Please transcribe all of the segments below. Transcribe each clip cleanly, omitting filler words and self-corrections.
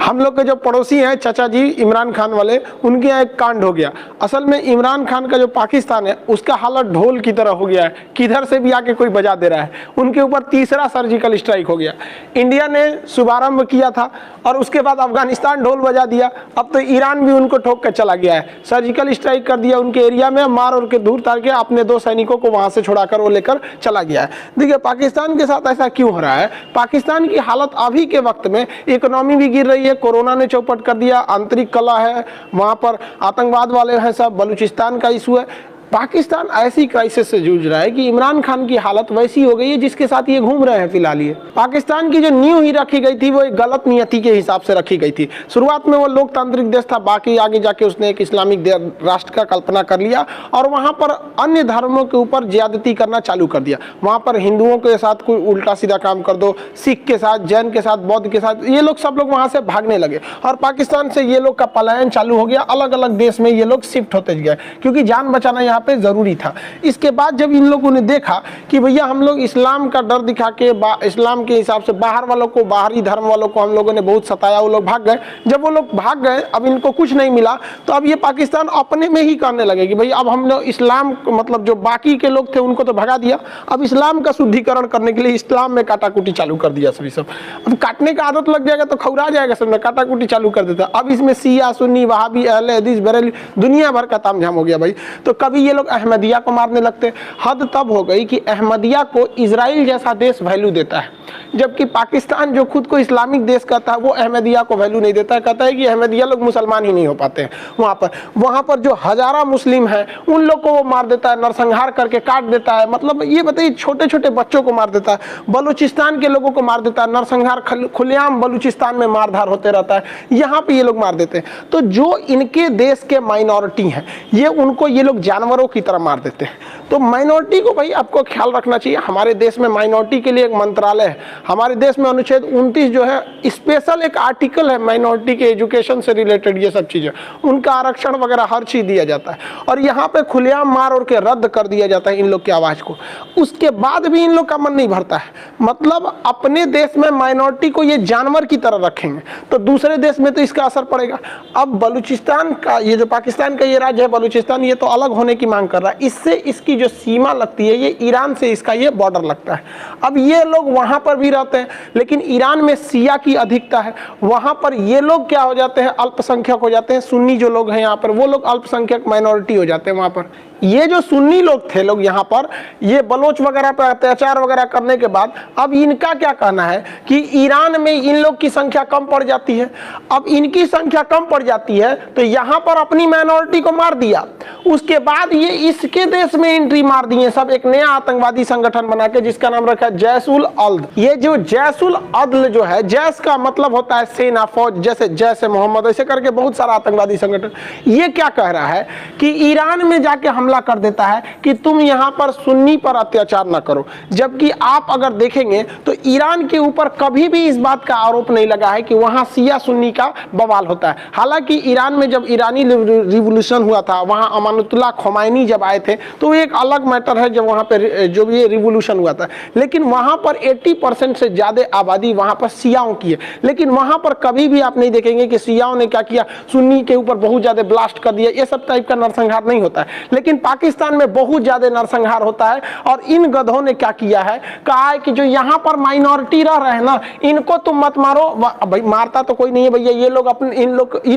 हम लोग के जो पड़ोसी हैं चाचा जी इमरान खान वाले, उनके यहाँ एक कांड हो गया। असल में इमरान खान का जो पाकिस्तान है उसका हालत ढोल की तरह हो गया है, किधर से भी आके कोई बजा दे रहा है। उनके ऊपर तीसरा सर्जिकल स्ट्राइक हो गया। इंडिया ने शुभारंभ किया था और उसके बाद अफगानिस्तान ढोल बजा दिया, अब तो ईरान भी उनको ठोक कर चला गया है, सर्जिकल स्ट्राइक कर दिया उनके एरिया में, मार और के दूर तार के अपने 2 सैनिकों को वहां से छुड़ाकर वो लेकर चला गया है। देखिए पाकिस्तान के साथ ऐसा क्यों हो रहा है? पाकिस्तान की हालत अभी के वक्त में, इकोनॉमी भी गिर रही है, कोरोना ने चौपट कर दिया, आंतरिक कला है, वहां पर आतंकवाद वाले हैं, सब बलूचिस्तान का इशू है। पाकिस्तान ऐसी क्राइसिस से जूझ रहा है कि इमरान खान की हालत वैसी हो गई है जिसके साथ ये घूम रहे हैं फिलहाल। ये पाकिस्तान की जो नींव ही रखी गई थी वो एक गलत नियति के हिसाब से रखी गई थी। शुरुआत में वो लोकतांत्रिक देश था, बाकी आगे जाके उसने एक इस्लामिक राष्ट्र का कल्पना कर लिया और वहां पर अन्य धर्मों के ऊपर ज्यादती करना चालू कर दिया। वहां पर हिंदुओं के साथ कोई उल्टा सीधा काम कर दो, सिख के साथ, जैन के साथ, बौद्ध के साथ, ये लोग सब लोग वहां से भागने लगे और पाकिस्तान से ये लोग का पलायन चालू हो गया। अलग अलग देश में ये लोग शिफ्ट होते गए क्योंकि जान बचाना यहाँ पे जरूरी था। इसके बाद जब इन लोगों ने देखा कि भैया हम लोग इस्लाम का डर दिखा के, इस्लाम के हिसाब से बाहर वालों को, बाहरी धर्म वालों को हम लोगों ने बहुत सताया, वो लोग भाग गए। जब वो लोग भाग गए, अब इनको कुछ नहीं मिला, तो अब ये पाकिस्तान अपने में ही करने लगे कि भाई अब हम लोग इस्लाम, मतलब जो बाकी के लोग थे उनको तो भगा दिया, अब इस्लाम का शुद्धिकरण करने के लिए इस्लाम में काटाकुटी चालू कर दिया। सभी सब अब काटने का आदत लग जाएगा तो खौरा जाएगा, सब में काटाकुटी चालू कर देता। अब इसमें शिया, सुन्नी, वहाबी, अहले हदीस, बरेली, दुनिया भर का तामझाम हो गया भाई। तो कभी ये लोग अहमदिया को मारने लगते। हद तब हो गई कि अहमदिया को इजराइल जैसा देश वैल्यू देता है, जबकि पाकिस्तान जो खुद को इस्लामिक देश कहता है वो अहमदिया को वैल्यू नहीं देता है। कहता है कि अहमदिया लोग मुसलमान ही नहीं हो पाते हैं। वहां पर जो हजारा मुस्लिम हैं उन लोग को वो मार देता है, नरसंहार करके काट देता है। मतलब ये बताइए, छोटे छोटे बच्चों को मार देता है, बलूचिस्तान के लोगों को मार देता है, नरसंहार खुलेआम बलूचिस्तान में मारधार होते रहता है, यहाँ पे ये लोग मार देते हैं। तो जो इनके देश के माइनॉरिटी हैं ये उनको ये लोग जानवरों की तरह मार देते हैं। तो माइनॉरिटी को भाई आपको ख्याल रखना चाहिए। हमारे देश में माइनॉरिटी के लिए एक मंत्रालय है, हमारे देश में अनुच्छेद 29 जो है स्पेशल एक आर्टिकल है माइनॉरिटी के एजुकेशन से रिलेटेड, ये सब चीजें, उनका आरक्षण वगैरह हर चीज दिया जाता है और यहाँ पे खुलेआम मार और के रद्द कर दिया जाता है इन लोग की आवाज को। उसके बाद भी इन लोग का मन नहीं भरता है। मतलब अपने देश में माइनॉरिटी को ये जानवर की तरह रखेंगे तो दूसरे देश में तो इसका असर पड़ेगा। अब बलूचिस्तान का, ये जो पाकिस्तान का ये राज्य है बलूचिस्तान, ये तो अलग होने की मांग कर रहा है। इससे इसकी जो सीमा लगती है ये ईरान से इसका ये बॉर्डर लगता है। अब ये लोग वहां पर भी रहते हैं लेकिन ईरान में शिया की अधिकता है, वहां पर ये लोग क्या हो जाते हैं, अल्पसंख्यक हो जाते हैं। सुन्नी जो लोग हैं यहाँ पर वो लोग अल्पसंख्यक माइनॉरिटी हो जाते हैं वहां पर। ये जो सुन्नी लोग थे लोग यहाँ पर, ये बलोच वगैरह पर अत्याचार वगैरह करने के बाद अब इनका क्या कहना है कि ईरान में इन लोग की संख्या कम पड़ जाती है। अब इनकी संख्या कम पड़ जाती है तो यहाँ पर अपनी माइनॉरिटी को मार दिया, उसके बाद ये इसके देश में एंट्री मार दिए सब, एक नया आतंकवादी संगठन बना के जिसका नाम रखा है जैश-उल अदल। ये जो जैश-उल अदल जो है, जैश का मतलब होता है सेना, फौज, जैसे जैश मोहम्मद, ऐसे करके बहुत सारा आतंकवादी संगठन। ये क्या कह रहा है कि ईरान में जाके हमला कर देता है कि तुम यहां पर सुन्नी पर अत्याचार ना करो, जबकि आप अगर देखेंगे तो ईरान के ऊपर कभी भी इस बात का आरोप नहीं लगा है कि वहां शिया सुन्नी का बवाल होता है। हालांकि ईरान में जब ईरानी रिवॉल्यूशन हुआ था, वहां अमानुल्लाह खोमैनी जब आए थे तो एक अलग मैटर है जब वहां पर जो ये रिवॉल्यूशन हुआ था, लेकिन वहां पर 80% से ज्यादा आबादी वहां पर शियाओं की है। लेकिन वहां पर कभी भी आप नहीं देखेंगे कि शियाओं ने क्या किया, सुन्नी के ऊपर बहुत ज्यादा ब्लास्ट कर दिया, ये सब टाइप का नरसंहार नहीं होता है। लेकिन पाकिस्तान में बहुत ज्यादा नरसंहार होता है और इन गधों ने क्या किया है, कहा है कि जो यहाँ पर माइनॉरिटी रह रहे हैं ना, इनको तुम मत मारो। भाई मारता तो कोई नहीं है भैया, ये लोग अपने इन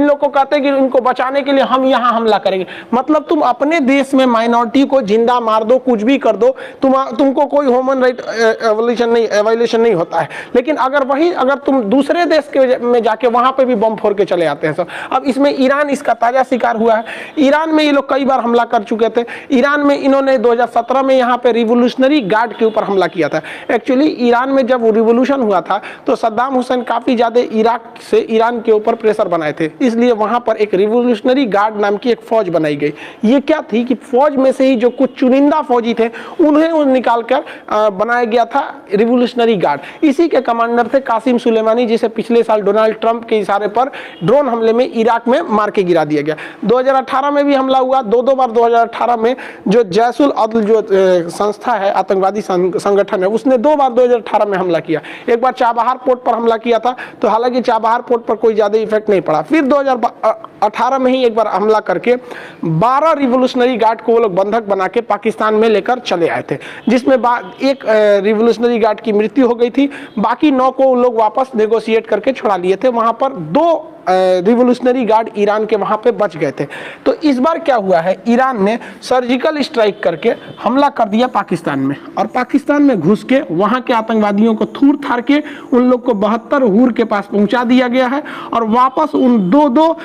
लोग को कहते हैं कि इनको बचाने के लिए हम यहाँ हमला करेंगे। मतलब तुम अपने देश में माइनॉरिटी को जिंदा मार दो, कुछ भी कर दो, तुमको कोई ह्यूमन राइट एवोल्यूशन नहीं होता है। लेकिन अगर तुम दूसरे देश के में जाके वहां पे भी बम फोड़ के चले आते हैं सब। अब इसमें ईरान इसका ताजा शिकार हुआ है। ईरान में ये लोग कई बार हमला कर चुके थे। ईरान में इन्होंने 2017 में यहाँ पे रिवोल्यूशनरी गार्ड के ऊपर हमला किया था। एक्चुअली ईरान में जब रिवोल्यूशन हुआ था तो सद्दाम हुसैन काफी ज्यादा इराक से ईरान के ऊपर प्रेशर बनाए थे, इसलिए वहां पर एक रिवोल्यूशनरी गार्ड नाम की एक फौज बनाई गई। ये क्या थी कि फौज में से ही जो कुछ चुनिंदा फौजी थे उन्हें निकाल कर बनाया गया था रिवोल्यूशनरी गार्ड। इसी के कमांडर थे कासिम सुलेमानी, जिसे पिछले साल डोनाल्ड ट्रंप के इशारे पर ड्रोन हमले में इराक में मार के गिरा दिया गया। 2018 में भी हमला हुआ, दो बार 2018 2018 में जो जैसुल अदल जो संस्था है, आतंकवादी संगठन है, उसने 2 बार 2018 में हमला किया। एक बार चाबहार पोर्ट पर हमला किया था, तो हालांकि चाबहार पोर्ट पर कोई ज़्यादा इफेक्ट नहीं पड़ा। फिर 2018 में ही एक बार हमला करके 12 रिवोल्यूशनरी गार्ड को वो लोग बंधक बना के पाकिस्तान में लेकर चले आए थे, जिसमें एक रिवोल्यूशनरी गार्ड की मृत्यु हो गई थी। बाकी 9 को लोग वापस नेगोशिएट करके छुड़ा लिए थे। वहां पर 2 रिवोल्यूशनरी गार्ड ईरान के वहां पे बच गए थे। तो इस बार क्या हुआ है, ईरान ने सर्जिकल स्ट्राइक करके हमला कर दिया पाकिस्तान में, और पाकिस्तान में घुस के वहां के आतंकवादियों को थूर थार के उन लोग को 72 हूर के पास पहुंचा दिया गया है, और वापस उन 2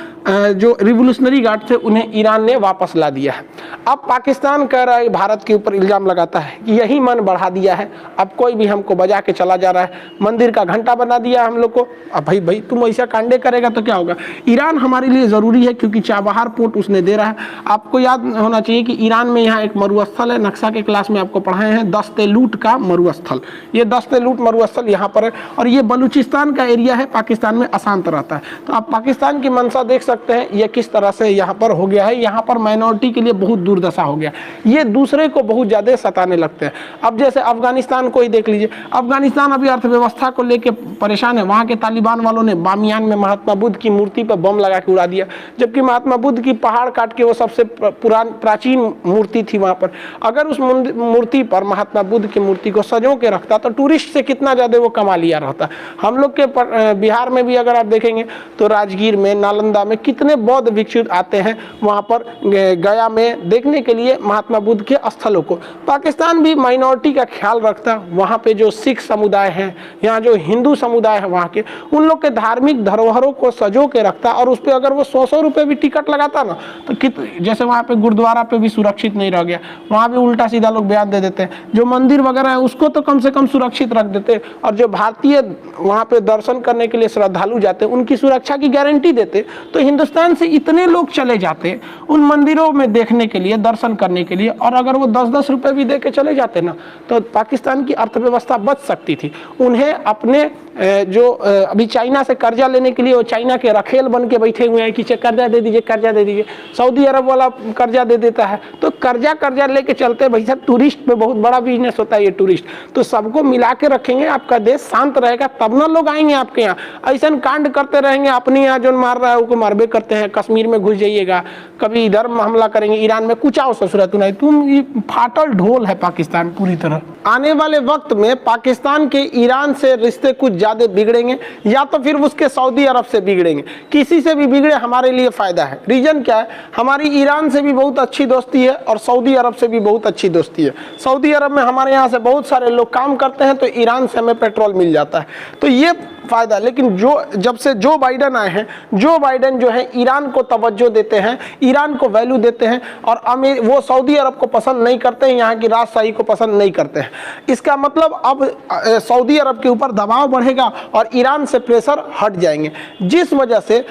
जो रिवोल्यूशनरी गार्ड थे उन्हें ईरान ने वापस ला दिया है। अब पाकिस्तान कह रहा है, भारत के ऊपर इल्जाम लगाता है कि यही मन बढ़ा दिया है, अब कोई भी हमको बजा के चला जा रहा है, मंदिर का घंटा बना दिया हम लोग को। अब भाई तुम ऐसा कांडे करेगा तो क्या होगा। ईरान हमारे लिए जरूरी है क्योंकि चाबहार पोर्ट उसने दे रहा है। आपको याद होना चाहिए कि ईरान में यहाँ एक मरुस्थल है, नक्शा के क्लास में आपको पढ़ाए हैं, दस्त-ए-लूट का मरुस्थल। ये दस्त-ए-लूट मरुस्थल यहाँ पर है, और ये बलूचिस्तान का एरिया है, पाकिस्तान में अशांत रहता है। तो आप पाकिस्तान की मंशा देख सकते हैं ये किस तरह से यहाँ पर हो गया है। यहाँ पर माइनॉरिटी के लिए बहुत दुर्दशा हो गया, ये दूसरे को बहुत ज्यादा सताने लगते हैं। अब जैसे अफगानिस्तान को ही देख लीजिए, अफगानिस्तान अभी अर्थव्यवस्था को लेकर परेशान है। वहाँ के तालिबान वालों ने बामियान में महात्मा बुद्ध की मूर्ति पर बम लगा के उड़ा दिया, जबकि महात्मा बुद्ध की पहाड़ काट के वो सबसे प्राचीन मूर्ति थी वहाँ पर। अगर उस मूर्ति पर महात्मा बुद्ध की मूर्ति को सजो के रखता तो टूरिस्ट से कितना ज़्यादा वो कमा लिया रहता। हम लोग के बिहार में भी अगर आप देखेंगे तो राजगीर में, नालंदा में कितने बौद्ध भिक्षु आते हैं वहाँ पर, गया में देखने के लिए महात्मा बुद्ध के स्थलों को। पाकिस्तान भी माइनॉरिटी का ख्याल रखता, वहाँ पे जो सिख समुदाय है, यहाँ जो हिंदू समुदाय है वहाँ के, उन लोग के धार्मिक धरोहरों को सजो के रखता, और उस पर अगर वो 100 रुपये भी टिकट लगाता ना तो जैसे वहाँ पे गुरुद्वारा पे भी सुरक्षित नहीं रह गया, वहाँ भी उल्टा सीधा लोग बयान दे देते हैं। जो मंदिर वगैरह है उसको तो कम से कम सुरक्षित रख देते, और जो भारतीय वहाँ पे दर्शन करने के लिए श्रद्धालु जाते हैं उनकी सुरक्षा की गारंटी देते। तो हिंदुस्तान से इतने लोग चले जाते उन मंदिरों में देखने के लिए, दर्शन करने के लिए, और अगर वो 10-10 रुपये भी दे के चले जाते ना तो पाकिस्तान की अर्थव्यवस्था बच सकती थी। उन्हें अपने जो अभी चाइना से कर्जा लेने के लिए वो चाइना के रखेल बन के बैठे हुए हैं कि कर्जा दे दीजिए, कर्जा दे दीजिए। सऊदी अरब वाला कर्जा दे देता है, तो कर्जा लेके चलते भाई साहब। टूरिस्ट पे बहुत बड़ा बिजनेस होता है ये टूरिस्ट। तो सबको मिला के रखेंगे, आपका देश शांत रहेगा, तब ना लोग आएंगे आपके यहाँ। ऐसा कांड करते रहेंगे, अपने यहाँ जो मार रहा है उसको मारबे करते हैं। कश्मीर में घुस जाइएगा, कभी इधर हमला करेंगे, ईरान में कुछ आओ ससुरत नहीं, तुम ये फाटल ढोल है पाकिस्तान पूरी तरह। आने वाले वक्त में पाकिस्तान के ईरान से रिश्ते कुछ ज्यादा बिगड़ेंगे, या तो फिर उसके सऊदी अरब से बिगड़ेंगे। किसी से भी बिगड़े हमारे लिए फायदा है। रीजन क्या है, हमारी ईरान से भी बहुत अच्छी दोस्ती है और सऊदी अरब से भी बहुत अच्छी दोस्ती है। सऊदी अरब में हमारे यहाँ से बहुत सारे लोग काम करते हैं, तो ईरान से हमें पेट्रोल मिल जाता है, तो ये फायदा। लेकिन जब से जो बाइडन आए हैं, जो बाइडन जो है ईरान को तवज्जो देते हैं, ईरान को वैल्यू देते हैं, और वो सऊदी अरब को पसंद नहीं करते हैं, यहाँ की राजशाही को पसंद नहीं करते हैं। इसका मतलब अब सऊदी अरब के ऊपर दबाव बढ़ेगा और ईरान से प्रेशर हट जाएंगे, जिस वजह से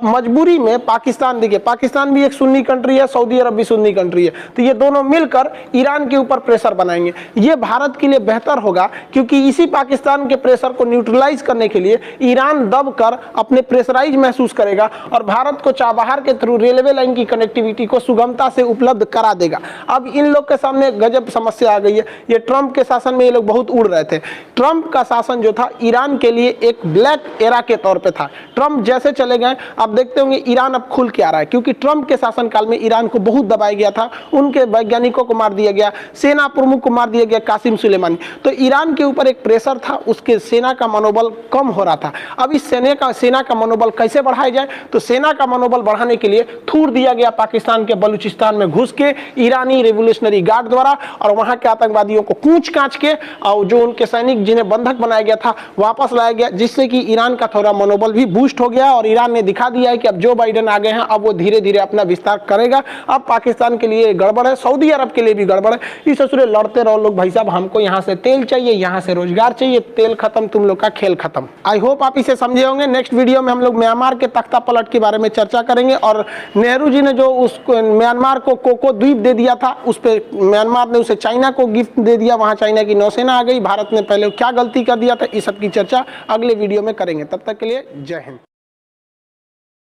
मजबूरी में पाकिस्तान, देखिए पाकिस्तान भी एक सुन्नी कंट्री है, सऊदी अरब भी सुन्नी कंट्री है, तो ये दोनों मिलकर ईरान के ऊपर प्रेशर बनाएंगे। ये भारत के लिए बेहतर होगा, क्योंकि इसी पाकिस्तान के प्रेशर को न्यूट्रलाइज करने के लिए ईरान दबकर अपने प्रेशराइज महसूस करेगा और भारत को चाबहार के थ्रू रेलवे लाइन की कनेक्टिविटी को सुगमता से उपलब्ध करा देगा। अब इन लोग के सामने गजब समस्या आ गई है। ये ट्रंप के शासन में ये लोग बहुत उड़ रहे थे। ट्रंप का शासन जो था ईरान के लिए एक ब्लैक एरा के तौर पे था। ट्रंप जैसे चले गए, आप देखते होंगे ईरान अब खुल के आ रहा है, क्योंकि ट्रंप के शासनकाल में ईरान को बहुत दबाया गया था, उनके वैज्ञानिकों को मार दिया गया, सेना प्रमुख को मार दिया गया, कासिम सुलेमानी। तो ईरान के ऊपर एक प्रेशर था, उसके सेना का मनोबल कम हो रहा था। अब इस सेना का मनोबल कैसे बढ़ाया जाए, तो सेना का मनोबल बढ़ाने के लिए थूर दिया गया पाकिस्तान के बलूचिस्तान में घुस के ईरानी रेवोल्यूशनरी गार्ड द्वारा, और वहां के आतंकवादियों को कूच कांच के और जो उनके सैनिक जिन्हें बंधक बनाया गया था वापस लाया गया, जिससे कि ईरान का थोड़ा मनोबल भी बूस्ट हो गया। और ईरान ने दिखा दिया है कि अब जो बाइडन आ गए हैं, अब वो धीरे धीरे अपना विस्तार करेगा। अब पाकिस्तान के लिए गड़बड़ है, सऊदी अरब के लिए भी गड़बड़ है। इस ससुरे लड़ते रहो लोग, भाई साहब हमको यहाँ से तेल चाहिए, यहाँ से रोजगार चाहिए, तेल खत्म, तुम लोग का खेल खत्म। आई होप आप इसे समझे होंगे। नेक्स्ट वीडियो में हम लोग म्यांमार के तख्ता पलट के बारे में चर्चा करेंगे, और नेहरू जी ने जो उसको म्यांमार को कोको द्वीप दे दिया था, उस पर म्यांमार ने उसे चाइना को गिफ्ट दे दिया, वहां चाइना की नौसेना आ गई, भारत ने पहले क्या गलती कर दिया था, इस सब की चर्चा अगले वीडियो में करेंगे। तब तक के लिए जय हिंद।